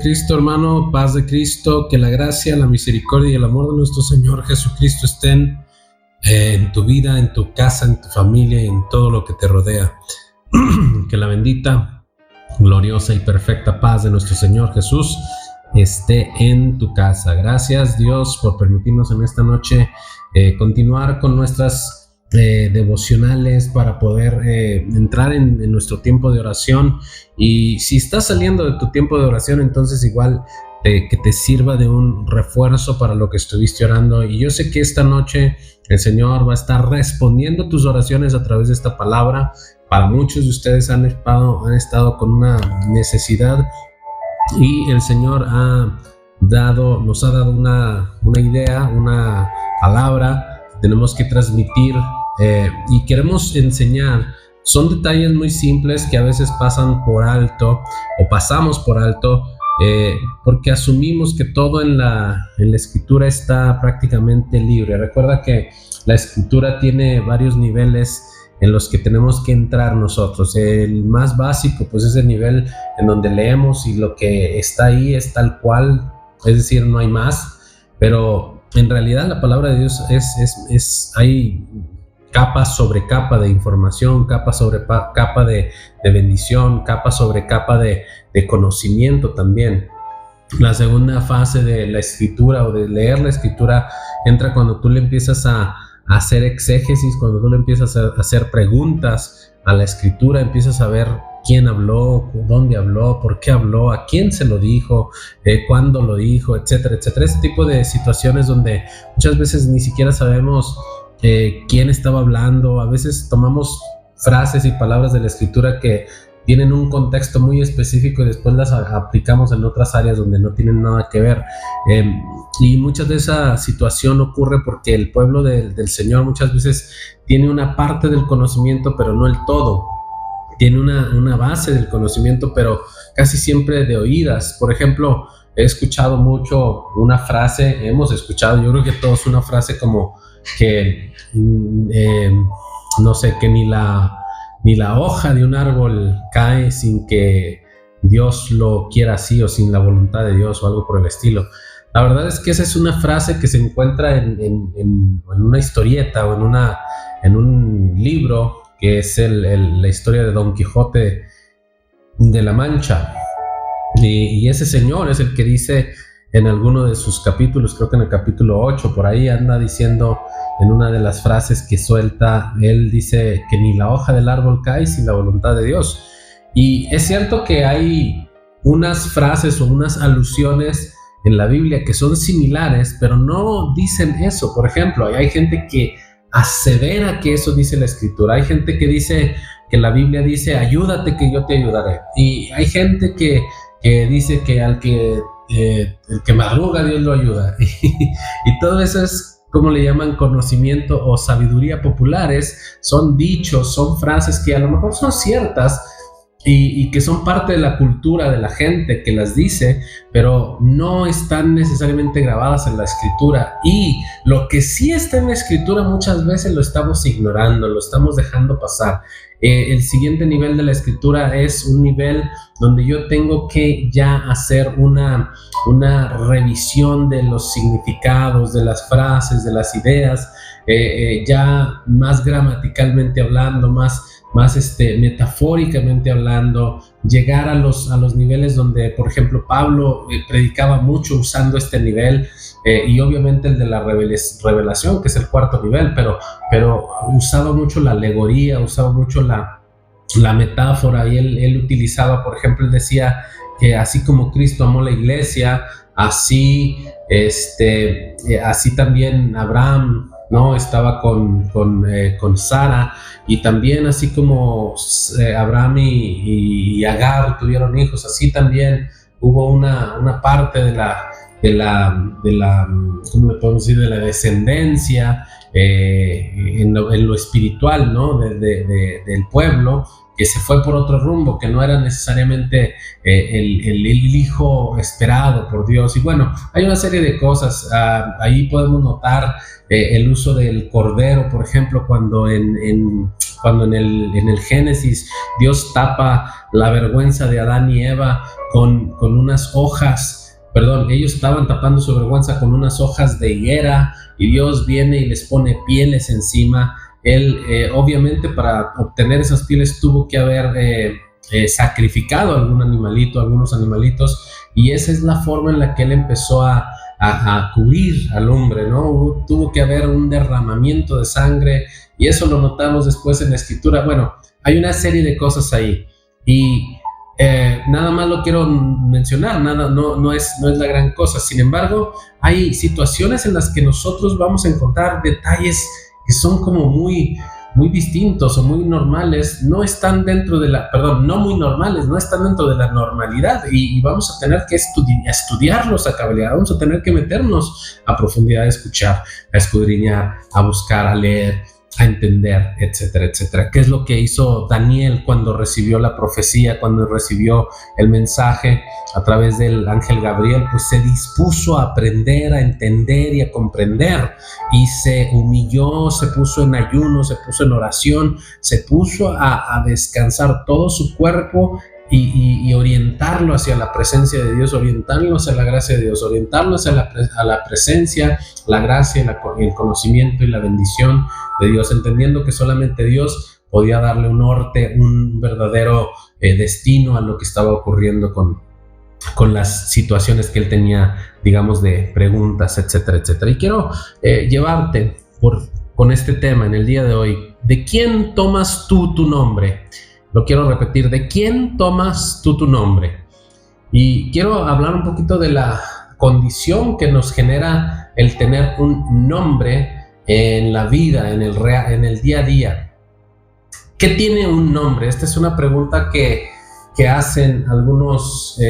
Cristo, hermano, paz de Cristo, que la gracia, la misericordia y el amor de nuestro Señor Jesucristo estén en tu vida, en tu casa, en tu familia y en todo lo que te rodea. Que la bendita, gloriosa y perfecta paz de nuestro Señor Jesús esté en tu casa. Gracias, Dios, por permitirnos en esta noche continuar con nuestras devocionales para poder entrar en nuestro tiempo de oración. Y si estás saliendo de tu tiempo de oración, entonces igual que te sirva de un refuerzo para lo que estuviste orando. Y yo sé que esta noche el Señor va a estar respondiendo tus oraciones a través de esta palabra. Para muchos de ustedes han estado con una necesidad y el Señor nos ha dado una idea, una palabra que tenemos que transmitir y queremos enseñar. Son detalles muy simples que a veces pasan por alto o pasamos por alto porque asumimos que todo en la escritura está prácticamente libre. Recuerda que la escritura tiene varios niveles en los que tenemos que entrar nosotros. El más básico pues es el nivel en donde leemos y lo que está ahí es tal cual, es decir, no hay más. Pero en realidad la palabra de Dios hay capa sobre capa de información, capa sobre capa de bendición, capa sobre capa de conocimiento también. La segunda fase de la escritura o de leer la escritura entra cuando tú le empiezas a hacer exégesis, cuando tú le empiezas a hacer preguntas a la escritura, empiezas a ver quién habló, dónde habló, por qué habló, a quién se lo dijo, cuándo lo dijo, etcétera, etcétera. Ese tipo de situaciones donde muchas veces ni siquiera sabemos quién estaba hablando. A veces tomamos frases y palabras de la escritura que tienen un contexto muy específico y después las aplicamos en otras áreas donde no tienen nada que ver. Y muchas de esa situación ocurre porque el pueblo del Señor muchas veces tiene una parte del conocimiento, pero no el todo. Tiene una base del conocimiento, pero casi siempre de oídas. Por ejemplo, he escuchado mucho una frase, yo creo que todos una frase como que, no sé, que ni la hoja de un árbol cae sin que Dios lo quiera así o sin la voluntad de Dios o algo por el estilo. La verdad es que esa es una frase que se encuentra en una historieta o en un libro que es la historia de Don Quijote de la Mancha. Y ese señor es el que dice en alguno de sus capítulos, creo que en el capítulo 8, por ahí anda diciendo en una de las frases que suelta, él dice que ni la hoja del árbol cae sin la voluntad de Dios. Y es cierto que hay unas frases o unas alusiones en la Biblia que son similares, pero no dicen eso. Por ejemplo, hay gente que asevera que eso dice la escritura. Hay gente que dice que la Biblia dice, ayúdate que yo te ayudaré. Y hay gente que dice que el que madruga Dios lo ayuda. Y todo eso es, como le llaman, conocimiento o sabiduría populares. Son dichos, son frases que a lo mejor son ciertas y que son parte de la cultura de la gente que las dice, pero no están necesariamente grabadas en la escritura. Y lo que sí está en la escritura muchas veces lo estamos ignorando, lo estamos dejando pasar. El siguiente nivel de la escritura es un nivel donde yo tengo que ya hacer una revisión de los significados, de las frases, de las ideas, ya más gramaticalmente hablando, más metafóricamente hablando, llegar a los niveles donde, por ejemplo, Pablo predicaba mucho usando este nivel, y obviamente el de la revelación, que es el cuarto nivel, pero usaba mucho la alegoría, usaba mucho la metáfora, y él utilizaba, por ejemplo, él decía que así como Cristo amó la iglesia, así también Abraham, ¿no? Estaba con Sara, y también así como Abraham y Agar tuvieron hijos, así también hubo una parte de la ¿cómo le podemos decir? De la descendencia en lo espiritual, ¿no? Del pueblo, que se fue por otro rumbo, que no era necesariamente el hijo esperado por Dios. Y bueno, hay una serie de cosas. Ahí podemos notar el uso del cordero, por ejemplo, cuando en el Génesis Dios tapa la vergüenza de Adán y Eva con unas hojas, ellos estaban tapando su vergüenza con unas hojas de higuera, y Dios viene y les pone pieles encima. Él, obviamente, para obtener esas pieles tuvo que haber sacrificado algunos animalitos, y esa es la forma en la que él empezó a cubrir al hombre, ¿no? Tuvo que haber un derramamiento de sangre, y eso lo notamos después en la escritura. Bueno, hay una serie de cosas ahí, y nada más lo quiero mencionar, no es la gran cosa. Sin embargo, hay situaciones en las que nosotros vamos a encontrar detalles que son como muy distintos o muy normales, no están dentro de no muy normales, no están dentro de la normalidad, y vamos a tener que estudiarlos a cabalidad, vamos a tener que meternos a profundidad, a escuchar, a escudriñar, a buscar, a leer, a entender, etcétera, etcétera. ¿Qué es lo que hizo Daniel cuando recibió la profecía, cuando recibió el mensaje a través del ángel Gabriel? Pues se dispuso a aprender, a entender y a comprender, y se humilló, se puso en ayuno, se puso en oración, se puso a descansar todo su cuerpo y orientarlo hacia la presencia de Dios, orientarlo hacia la gracia de Dios, orientarlo hacia la presencia, la gracia, el conocimiento y la bendición de Dios, entendiendo que solamente Dios podía darle un norte, un verdadero destino a lo que estaba ocurriendo con las situaciones que él tenía, digamos, de preguntas, etcétera, etcétera. Y quiero llevarte con este tema en el día de hoy. ¿De quién tomas tú tu nombre? Lo quiero repetir, ¿de quién tomas tú tu nombre? Y quiero hablar un poquito de la condición que nos genera el tener un nombre en la vida, en el día a día. ¿Qué tiene un nombre? Esta es una pregunta que hacen algunos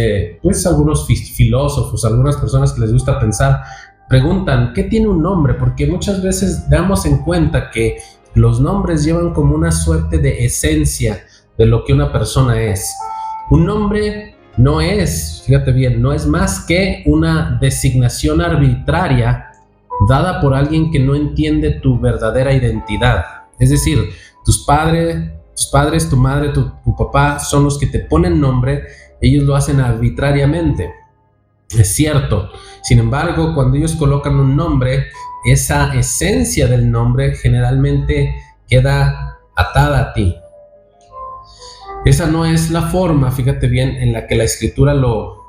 filósofos, algunas personas que les gusta pensar, preguntan, ¿qué tiene un nombre? Porque muchas veces damos en cuenta que los nombres llevan como una suerte de esencia de lo que una persona es. Un nombre no es, fíjate bien, no es más que una designación arbitraria dada por alguien que no entiende tu verdadera identidad. Es decir, tus padres, tu madre, tu papá son los que te ponen nombre, ellos lo hacen arbitrariamente. Es cierto. Sin embargo, cuando ellos colocan un nombre, esa esencia del nombre generalmente queda atada a ti. Esa no es la forma, fíjate bien, en la que la Escritura lo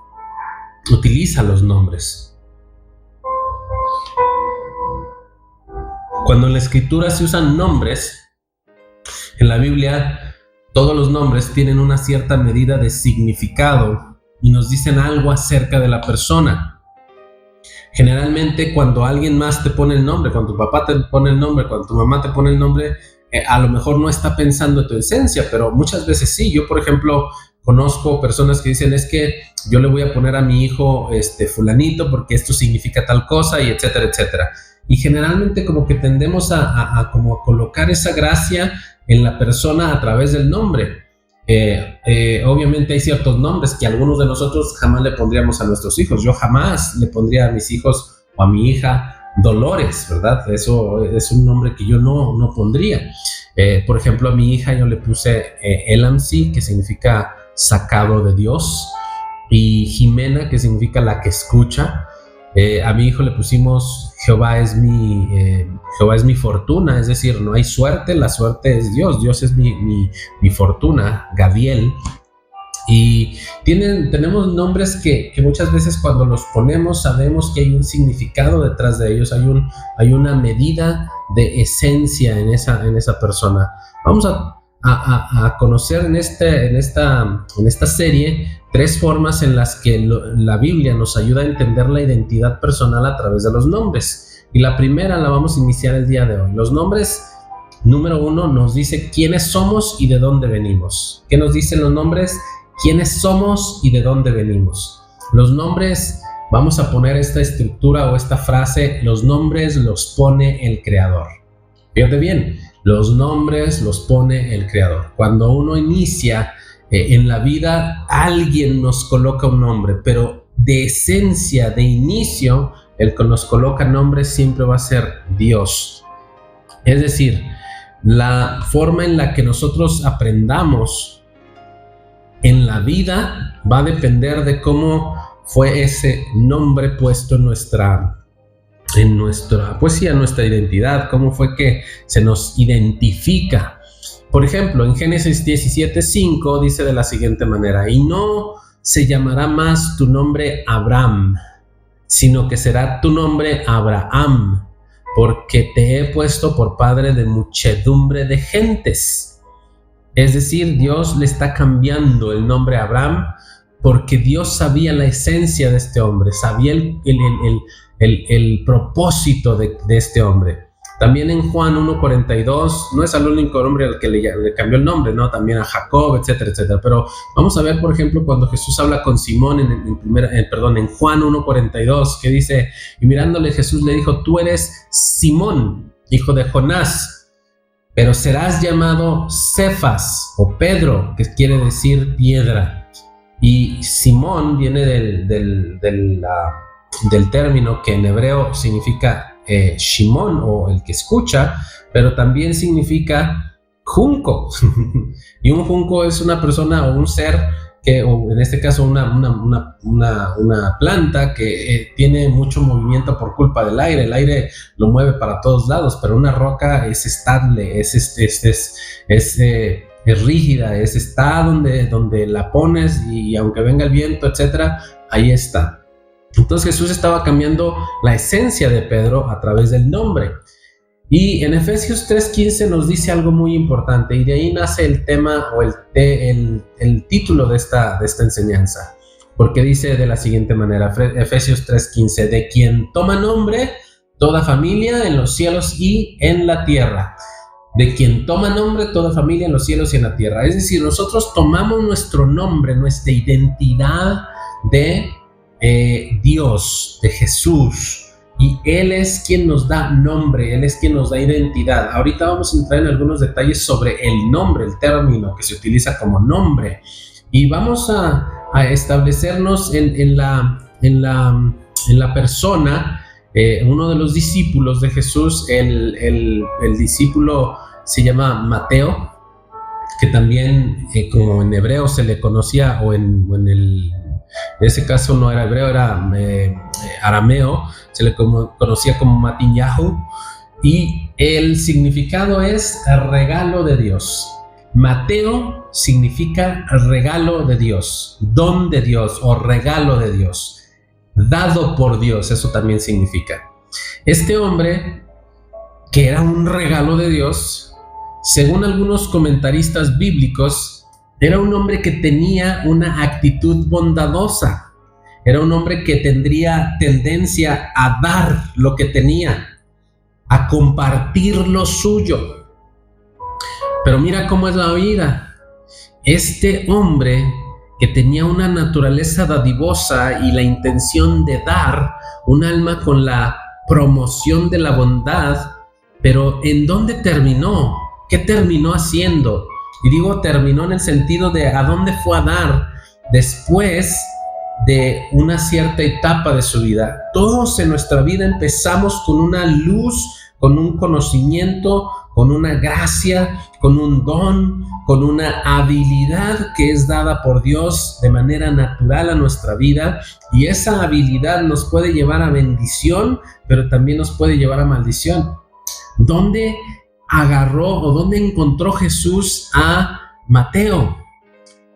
utiliza los nombres. Cuando en la Escritura se usan nombres, en la Biblia todos los nombres tienen una cierta medida de significado y nos dicen algo acerca de la persona. Generalmente cuando alguien más te pone el nombre, cuando tu papá te pone el nombre, cuando tu mamá te pone el nombre, a lo mejor no está pensando en tu esencia, pero muchas veces sí. Yo, por ejemplo, conozco personas que dicen, es que yo le voy a poner a mi hijo fulanito porque esto significa tal cosa, y etcétera, etcétera. Y generalmente como que tendemos a colocar esa gracia en la persona a través del nombre. Obviamente hay ciertos nombres que algunos de nosotros jamás le pondríamos a nuestros hijos. Yo jamás le pondría a mis hijos o a mi hija Dolores, ¿verdad? Eso es un nombre que yo no pondría. Por ejemplo, a mi hija yo le puse Elamsi, que significa sacado de Dios, y Jimena, que significa la que escucha. A mi hijo le pusimos Jehová es mi fortuna, es decir, no hay suerte, la suerte es Dios, Dios es mi fortuna, Gadiel. Y tenemos nombres que muchas veces cuando los ponemos sabemos que hay un significado detrás de ellos, hay una medida de esencia en esa persona. Vamos a conocer en esta serie 3 formas en las que la Biblia nos ayuda a entender la identidad personal a través de los nombres. Y la primera la vamos a iniciar el día de hoy. Los nombres, número 1, nos dice quiénes somos y de dónde venimos. ¿Qué nos dicen los nombres? ¿Quiénes somos y de dónde venimos? Los nombres, vamos a poner esta estructura o esta frase, los nombres los pone el Creador. Fíjate bien, los nombres los pone el Creador. Cuando uno inicia en la vida, alguien nos coloca un nombre, pero de esencia, de inicio, el que nos coloca nombre siempre va a ser Dios. Es decir, la forma en la que nosotros aprendamos en la vida va a depender de cómo fue ese nombre puesto en nuestra nuestra identidad, cómo fue que se nos identifica. Por ejemplo, en Génesis 17:5 dice de la siguiente manera: y no se llamará más tu nombre Abraham, sino que será tu nombre Abraham, porque te he puesto por padre de muchedumbre de gentes. Es decir, Dios le está cambiando el nombre a Abraham porque Dios sabía la esencia de este hombre, sabía el propósito de este hombre. También en Juan 1:42, no es al único hombre al que le cambió el nombre, ¿no? También a Jacob, etcétera, etcétera. Pero vamos a ver, por ejemplo, cuando Jesús habla con Simón en Juan 1:42, que dice: y mirándole Jesús le dijo: tú eres Simón, hijo de Jonás, pero serás llamado Cefas o Pedro, que quiere decir piedra. Y Simón viene del término que en hebreo significa Shimón, o el que escucha, pero también significa junco. Y un junco es una persona o un ser que, o en este caso una planta que tiene mucho movimiento por culpa del aire. El aire lo mueve para todos lados, pero una roca es estable, es rígida, está donde la pones, y aunque venga el viento, etcétera, ahí está. Entonces Jesús estaba cambiando la esencia de Pedro a través del nombre. Y en Efesios 3:15 nos dice algo muy importante, y de ahí nace el tema o el título de esta enseñanza, porque dice de la siguiente manera, Efesios 3:15: de quien toma nombre toda familia en los cielos y en la tierra. De quien toma nombre toda familia en los cielos y en la tierra. Es decir, nosotros tomamos nuestro nombre, nuestra identidad de Dios, de Jesús, y Él es quien nos da nombre, Él es quien nos da identidad. Ahorita vamos a entrar en algunos detalles sobre el nombre, el término que se utiliza como nombre, y vamos a establecernos en la persona. Uno de los discípulos de Jesús, el discípulo se llama Mateo, que también como en hebreo se le conocía, en ese caso no era hebreo, era arameo, se le conocía como Matinyahu, y el significado es regalo de Dios. Mateo significa regalo de Dios, don de Dios o regalo de Dios, dado por Dios, eso también significa. Este hombre, que era un regalo de Dios, según algunos comentaristas bíblicos, era un hombre que tenía una actitud bondadosa. Era un hombre que tendría tendencia a dar lo que tenía, a compartir lo suyo. Pero mira cómo es la vida. Este hombre que tenía una naturaleza dadivosa y la intención de dar, un alma con la promoción de la bondad, pero ¿en dónde terminó? ¿Qué terminó haciendo? Y digo terminó en el sentido de a dónde fue a dar después de una cierta etapa de su vida. Todos en nuestra vida empezamos con una luz, con un conocimiento, con una gracia, con un don, con una habilidad que es dada por Dios de manera natural a nuestra vida, y esa habilidad nos puede llevar a bendición, pero también nos puede llevar a maldición. ¿Dónde agarró o dónde encontró Jesús a Mateo?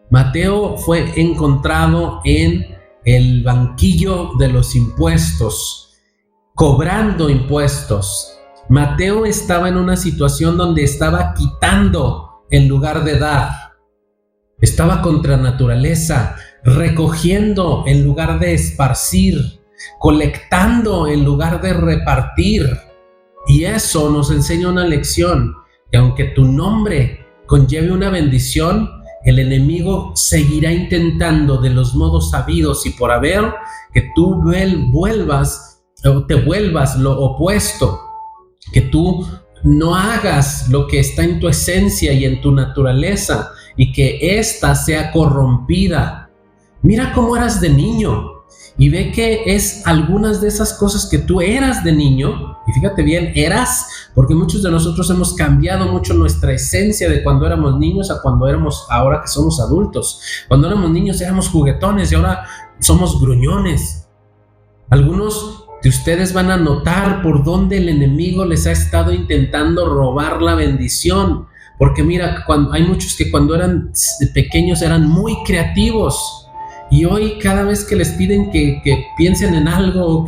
Mateo fue encontrado en el banquillo de los impuestos, cobrando impuestos. Mateo estaba en una situación donde estaba quitando en lugar de dar. Estaba contra naturaleza, recogiendo en lugar de esparcir, colectando en lugar de repartir. Y eso nos enseña una lección, que aunque tu nombre conlleve una bendición, el enemigo seguirá intentando de los modos sabidos y por haber que tú te vuelvas lo opuesto, que tú no hagas lo que está en tu esencia y en tu naturaleza, y que ésta sea corrompida. Mira cómo eras de niño y ve que es algunas de esas cosas que tú eras de niño, Y fíjate bien, eras, porque muchos de nosotros hemos cambiado mucho nuestra esencia de cuando éramos niños a cuando éramos ahora que somos adultos. Cuando éramos niños éramos juguetones y ahora somos gruñones. Algunos de ustedes van a notar por dónde el enemigo les ha estado intentando robar la bendición. Porque mira, hay muchos que cuando eran pequeños eran muy creativos. Y hoy cada vez que les piden que piensen en algo o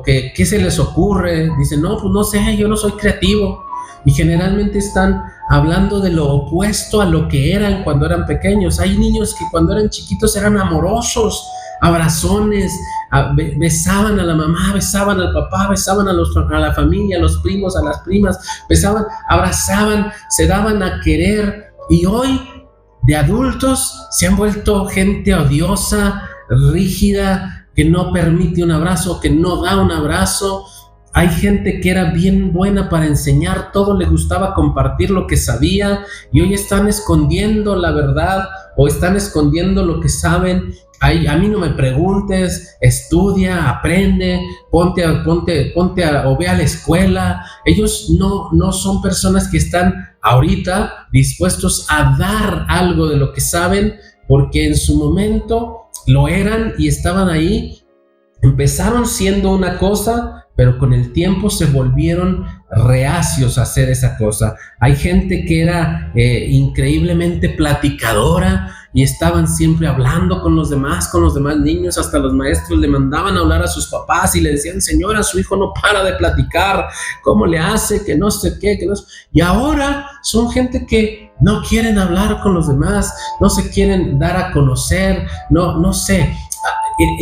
que ¿qué se les ocurre? Dicen, no, pues no sé, yo no soy creativo. Y generalmente están hablando de lo opuesto a lo que eran cuando eran pequeños. Hay niños que cuando eran chiquitos eran amorosos, abrazones, besaban a la mamá, besaban al papá, besaban a la familia, a los primos, a las primas, besaban, abrazaban, se daban a querer. Y hoy, de adultos, se han vuelto gente odiosa, rígida, que no permite un abrazo, que no da un abrazo. Hay gente que era bien buena para enseñar, todo le gustaba compartir lo que sabía y hoy están escondiendo la verdad o están escondiendo lo que saben. A mí no me preguntes, estudia, aprende, ponte o ve a la escuela. Ellos no son personas que están ahorita dispuestos a dar algo de lo que saben porque en su momento lo eran y estaban ahí. Empezaron siendo una cosa, pero con el tiempo se volvieron reacios a hacer esa cosa. Hay gente que era increíblemente platicadora y estaban siempre hablando con los demás niños, hasta los maestros le mandaban a hablar a sus papás y le decían, señora, su hijo no para de platicar, ¿cómo le hace? Que no sé qué, que no sé. Y ahora son gente que no quieren hablar con los demás, no se quieren dar a conocer, no sé.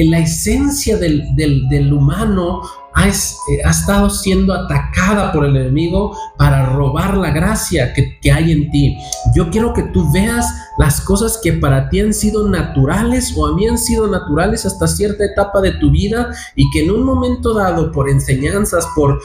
La esencia del humano ha estado siendo atacada por el enemigo para robar la gracia que hay en ti. Yo quiero que tú veas las cosas que para ti han sido naturales o habían sido naturales hasta cierta etapa de tu vida y que en un momento dado, por enseñanzas, por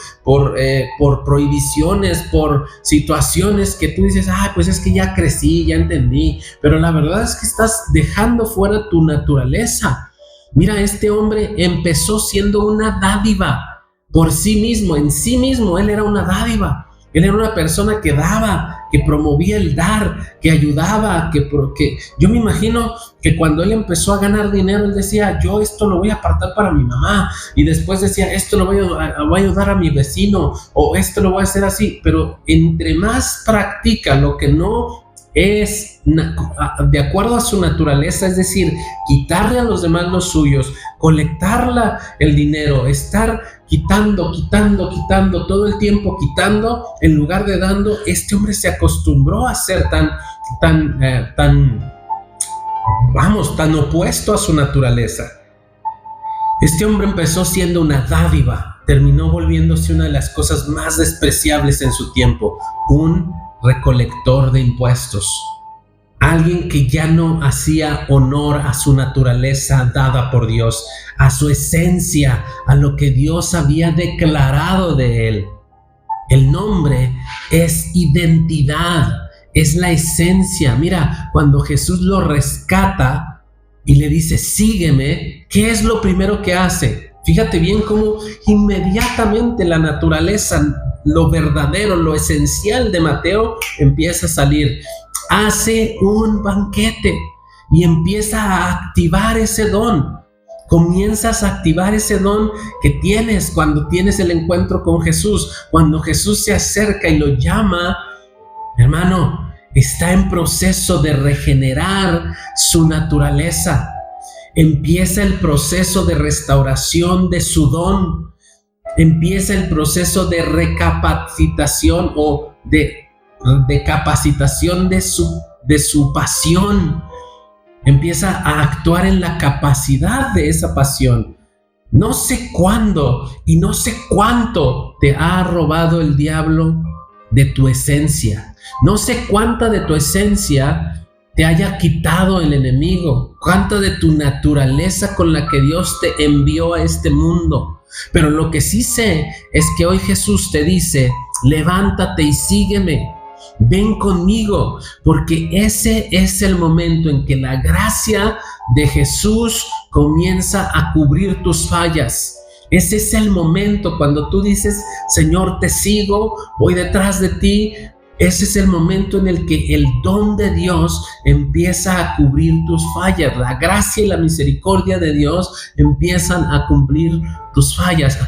prohibiciones, por situaciones que tú dices, pues es que ya crecí, ya entendí, pero la verdad es que estás dejando fuera tu naturaleza. Mira, este hombre empezó siendo una dádiva por sí mismo, en sí mismo él era una dádiva, él era una persona que daba, que promovía el dar, que ayudaba, que yo me imagino que cuando él empezó a ganar dinero, él decía, yo esto lo voy a apartar para mi mamá, y después decía, esto lo voy a ayudar a mi vecino, o esto lo voy a hacer así, pero entre más practica lo que no es de acuerdo a su naturaleza, es decir, quitarle a los demás los suyos, colectar el dinero, estar quitando todo el tiempo, quitando en lugar de dando. Este hombre se acostumbró a ser tan opuesto a su naturaleza. Este hombre empezó siendo una dádiva, terminó volviéndose una de las cosas más despreciables en su tiempo, un recolector de impuestos, alguien que ya no hacía honor a su naturaleza dada por Dios, a su esencia, a lo que Dios había declarado de él. El nombre es identidad, es la esencia. Mira, cuando Jesús lo rescata y le dice, sígueme, ¿qué es lo primero que hace? Fíjate bien cómo inmediatamente la naturaleza, lo verdadero, lo esencial de Mateo empieza a salir. Hace un banquete y empieza a activar ese don. Comienzas a activar ese don que tienes cuando tienes el encuentro con Jesús. Cuando Jesús se acerca y lo llama, hermano, está en proceso de regenerar su naturaleza. Empieza el proceso de restauración de su don. Empieza el proceso de recapacitación o de capacitación de su pasión. Empieza a actuar en la capacidad de esa pasión. No sé cuándo y no sé cuánto te ha robado el diablo de tu esencia. No sé cuánta de tu esencia te haya quitado el enemigo, cuánta de tu naturaleza con la que Dios te envió a este mundo. Pero lo que sí sé es que hoy Jesús te dice, levántate y sígueme, ven conmigo, porque ese es el momento en que la gracia de Jesús comienza a cubrir tus fallas. Ese es el momento cuando tú dices, Señor, te sigo, voy detrás de ti. Ese es el momento en el que el don de Dios empieza a cubrir tus fallas. La gracia y la misericordia de Dios empiezan a cubrir tus fallas.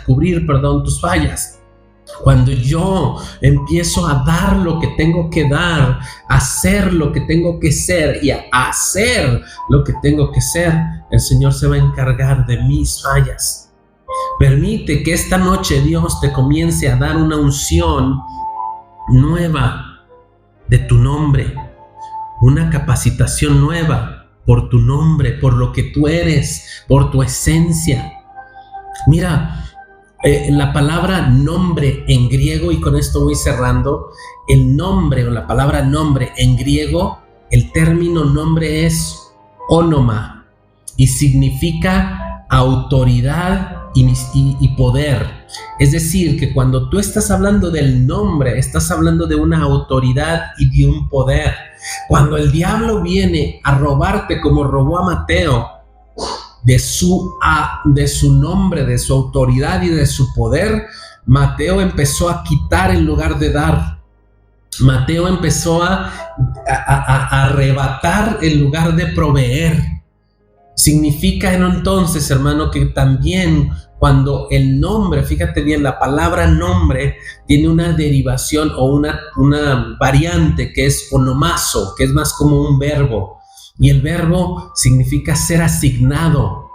Cuando yo empiezo a dar lo que tengo que dar, a hacer lo que tengo que ser y a hacer lo que tengo que ser, el Señor se va a encargar de mis fallas. Permite que esta noche Dios te comience a dar una unción nueva de tu nombre, una capacitación nueva por tu nombre, por lo que tú eres, por tu esencia. Mira, la palabra nombre en griego, y con esto voy cerrando, el nombre o la palabra nombre en griego, el término nombre es onoma y significa autoridad y poder. Es decir, que cuando tú estás hablando del nombre, estás hablando de una autoridad y de un poder. Cuando el diablo viene a robarte como robó a Mateo, de su nombre, de su autoridad y de su poder, Mateo empezó a quitar en lugar de dar. Mateo empezó a arrebatar en lugar de proveer. Significa entonces, hermano, que también cuando el nombre, fíjate bien, la palabra nombre tiene una derivación o una variante que es onomazo, que es más como un verbo. Y el verbo significa ser asignado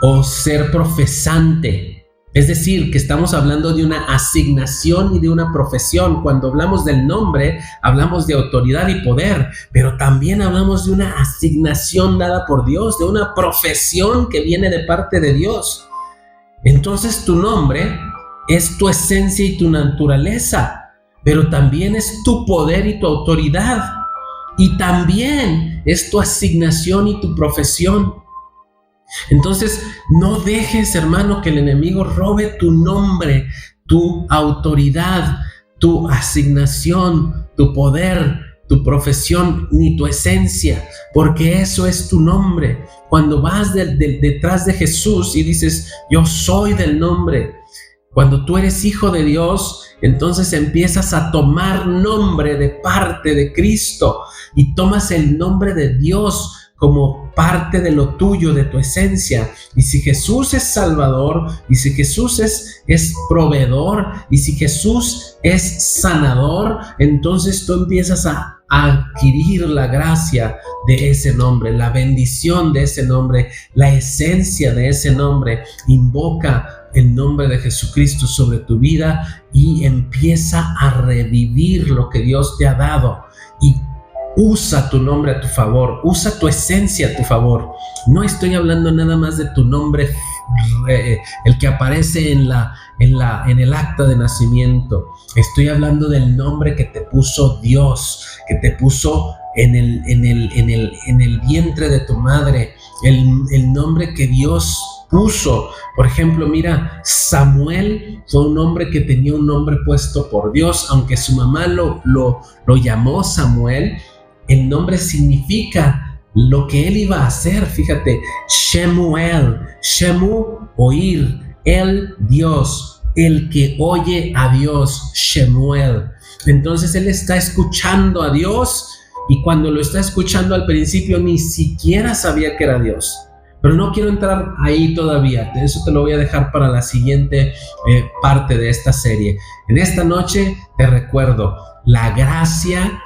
o ser profesante. Es decir, que estamos hablando de una asignación y de una profesión. Cuando hablamos del nombre, hablamos de autoridad y poder, pero también hablamos de una asignación dada por Dios, de una profesión que viene de parte de Dios. Entonces tu nombre es tu esencia y tu naturaleza, pero también es tu poder y tu autoridad. Y también es tu asignación y tu profesión. Entonces, no dejes, hermano, que el enemigo robe tu nombre, tu autoridad, tu asignación, tu poder, tu profesión, ni tu esencia, porque eso es tu nombre. Cuando vas detrás de Jesús y dices, yo soy del nombre, cuando tú eres hijo de Dios, entonces empiezas a tomar nombre de parte de Cristo y tomas el nombre de Dios como parte de lo tuyo, de tu esencia. Y si Jesús es Salvador, y si Jesús es proveedor, y si Jesús es sanador, entonces tú empiezas a adquirir la gracia de ese nombre, la bendición de ese nombre, la esencia de ese nombre. Invoca el nombre de Jesucristo sobre tu vida y empieza a revivir lo que Dios te ha dado. Y usa tu nombre a tu favor, usa tu esencia a tu favor. No estoy hablando nada más de tu nombre, el que aparece en el acta de nacimiento. Estoy hablando del nombre que te puso Dios, que te puso en el vientre de tu madre, el nombre que Dios puso. Por ejemplo, mira, Samuel fue un hombre que tenía un nombre puesto por Dios, aunque su mamá lo llamó Samuel. El nombre significa lo que él iba a hacer. Fíjate, Shemuel, Shemu, oír, el Dios, el que oye a Dios, Shemuel. Entonces él está escuchando a Dios, y cuando lo está escuchando al principio ni siquiera sabía que era Dios. Pero no quiero entrar ahí todavía, eso te lo voy a dejar para la siguiente parte de esta serie. En esta noche te recuerdo, la gracia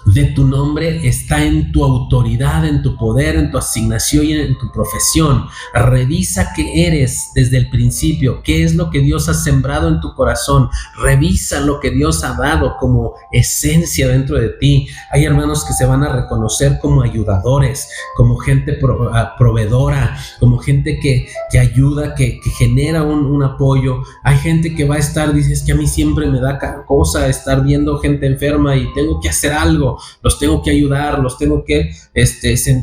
de tu nombre está en tu autoridad, en tu poder, en tu asignación y en tu profesión. Revisa qué eres desde el principio, qué es lo que Dios ha sembrado en tu corazón. Revisa lo que Dios ha dado como esencia dentro de ti. Hay hermanos que se van a reconocer como ayudadores, como gente proveedora, como gente que ayuda, que genera un apoyo. Hay gente que va a estar, dices que a mí siempre me da cosa estar viendo gente enferma y tengo que hacer algo. Los tengo que ayudar, los tengo que,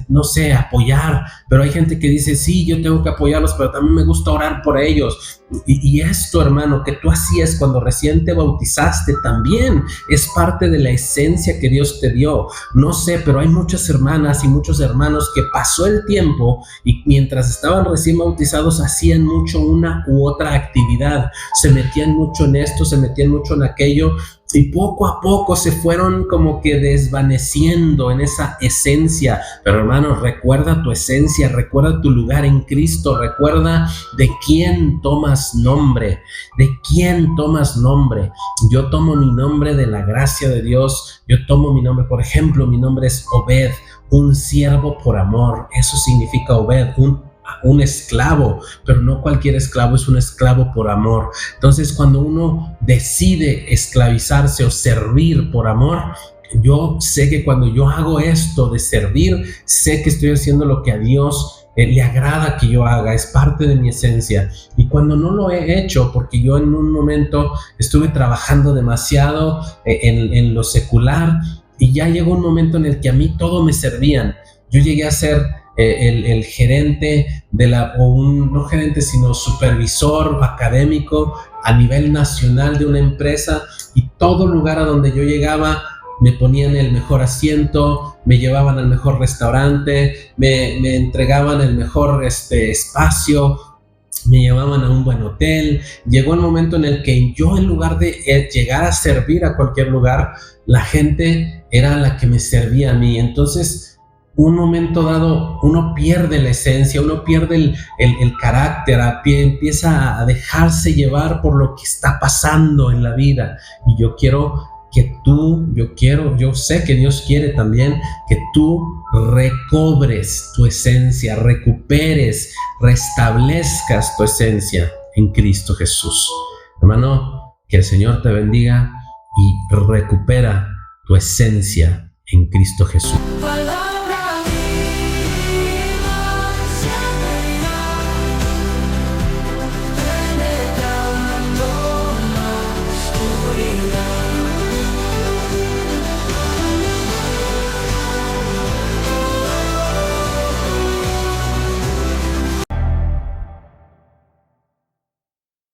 no sé, apoyar. Pero hay gente que dice, sí, yo tengo que apoyarlos, pero también me gusta orar por ellos. Y esto, hermano, que tú hacías cuando recién te bautizaste también es parte de la esencia que Dios te dio. No sé, pero hay muchas hermanas y muchos hermanos que pasó el tiempo y mientras estaban recién bautizados hacían mucho una u otra actividad. Se metían mucho en esto, se metían mucho en aquello, y poco a poco se fueron como que desvaneciendo en esa esencia. Pero hermano, recuerda tu esencia, recuerda tu lugar en Cristo, recuerda de quién tomas nombre, de quién tomas nombre. Yo tomo mi nombre de la gracia de Dios, yo tomo mi nombre, por ejemplo, mi nombre es Obed, un siervo por amor. Eso significa Obed, un esclavo, pero no cualquier esclavo, es un esclavo por amor. Entonces, cuando uno decide esclavizarse o servir por amor, yo sé que cuando yo hago esto de servir, sé que estoy haciendo lo que a Dios le agrada que yo haga, es parte de mi esencia. Y cuando no lo he hecho, porque yo en un momento estuve trabajando demasiado en lo secular, y ya llegó un momento en el que a mí todo me servían. Yo llegué a ser el gerente no gerente, sino supervisor académico a nivel nacional de una empresa, y todo lugar a donde yo llegaba me ponían el mejor asiento, me llevaban al mejor restaurante, me entregaban el mejor espacio, me llevaban a un buen hotel. Llegó el momento en el que yo, en lugar de llegar a servir a cualquier lugar, la gente era la que me servía a mí. Entonces, un momento dado, uno pierde la esencia, uno pierde el carácter, empieza a dejarse llevar por lo que está pasando en la vida. Y yo sé que Dios quiere también que tú recobres tu esencia, recuperes, restablezcas tu esencia en Cristo Jesús. Hermano, que el Señor te bendiga y recupera tu esencia en Cristo Jesús.